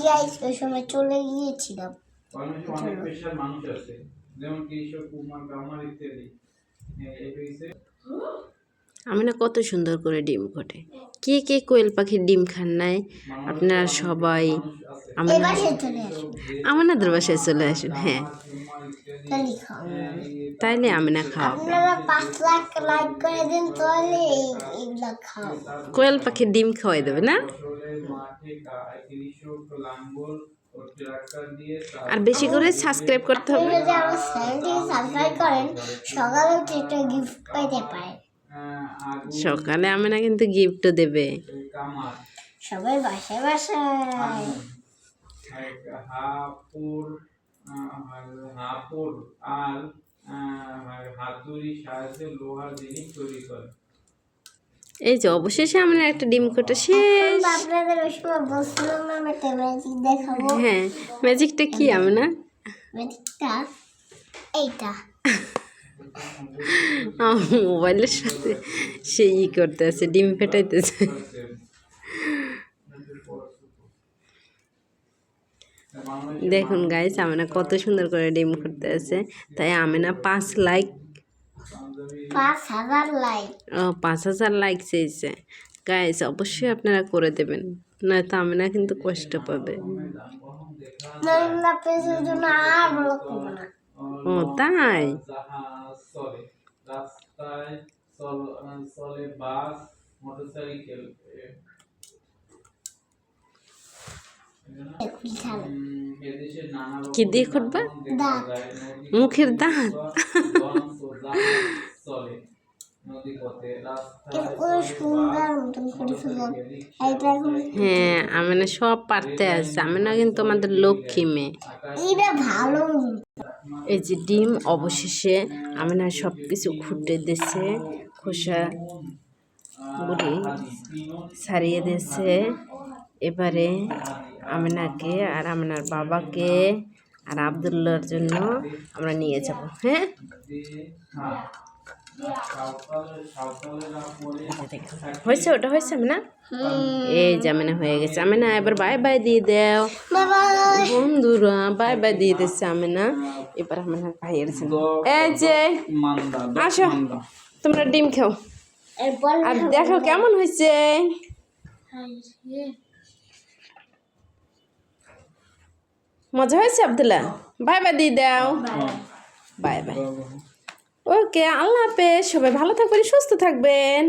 Guys ওই সময় চলে গিয়েছিলাম। অনেক পেশার মানুষ আছে, যেমন কৃষক, কুমার, কামার ইত্যাদি। আমি না কত সুন্দর করে ডিম ঘটে। কে কে কোয়েল পাখির ডিম খান নাই আপনারা সবাই আমাদের বাসায় চলে আসুন। হ্যাঁ, তাইলে আমি না খাওয়াবো। আপনারা 5 লাখ লাইক করে দিন, তাহলে এগুলা খাও। কোয়েল পাখির ডিম খাওয়াই দেবে না? আর বেশি করে সাবস্ক্রাইব করতে হবে। যদি আমার চ্যানেলটি সাবস্ক্রাইব করেন, সকালে উঠে একটা গিফট পাইতে পারেন। সকালে আমি না কিন্তু গিফটও দেবে সবাই বাসায় বাসায়। হাপুর আর হাতুড়ি সাহায্যে লোহার জিনিস তৈরি করে। এই যে অবশেষে আমরা একটা ডিম ঘটে শেষ। আপনাদের ওই সময় বলছিলাম না আমি একটা ম্যাজিক দেখাবো। হ্যাঁ, ম্যাজিকটা কি আমি না? ম্যাজিকটা এইটা। মোবাইলের সাথে সে করতে আছে, ডিম ফেটাইতেছে। দেখুন গাইস, আমিনা কত সুন্দর করে ডিম করতে আছে। তাই আমিনা 5 লাইক 5000 লাইক 5000 লাইক চেয়েছে। গাইস অবশ্যই আপনারা করে দেবেন, নয়তো আমিনা কিন্তু কষ্ট পাবে। ও তাই? কি দিয়ে খুঁটবা? মুখের দাঁত? হ্যাঁ, আমি না সব পারতে আছে। আমি না কিন্তু আমাদের লক্ষ্মী মেয়ে। এই যে ডিম অবশেষে আমি না সব কিছু খুঁটে দিয়েছে, খোসা গুলি ছাড়িয়ে দিয়েছে। এবারে আমিনাকে আর আমিনার বাবাকে আর আব্দুল্লাহর জন্য আমরা নিয়ে যাব। হ্যাঁ, হয়েছে, ওটা হয়েছে না? এই যে আমিনা হয়ে গেছে। আমিনা এবার বাই বাই দিয়ে দাও বন্ধুরা, বাই বাই দিয়ে দিচ্ছে আমিনা। এবার আমিনার ভাইয়ের জন্য এই যে আসো, তোমরা ডিম খাও আর দেখো কেমন হয়েছে। মজা হয়েছে আব্দুল্লাহ? বাই বাই দিয়ে দাও। Bye bye. ওকে, আল্লাহ হাফেজ। সবাই ভালো থাকবেন, সুস্থ থাকবেন।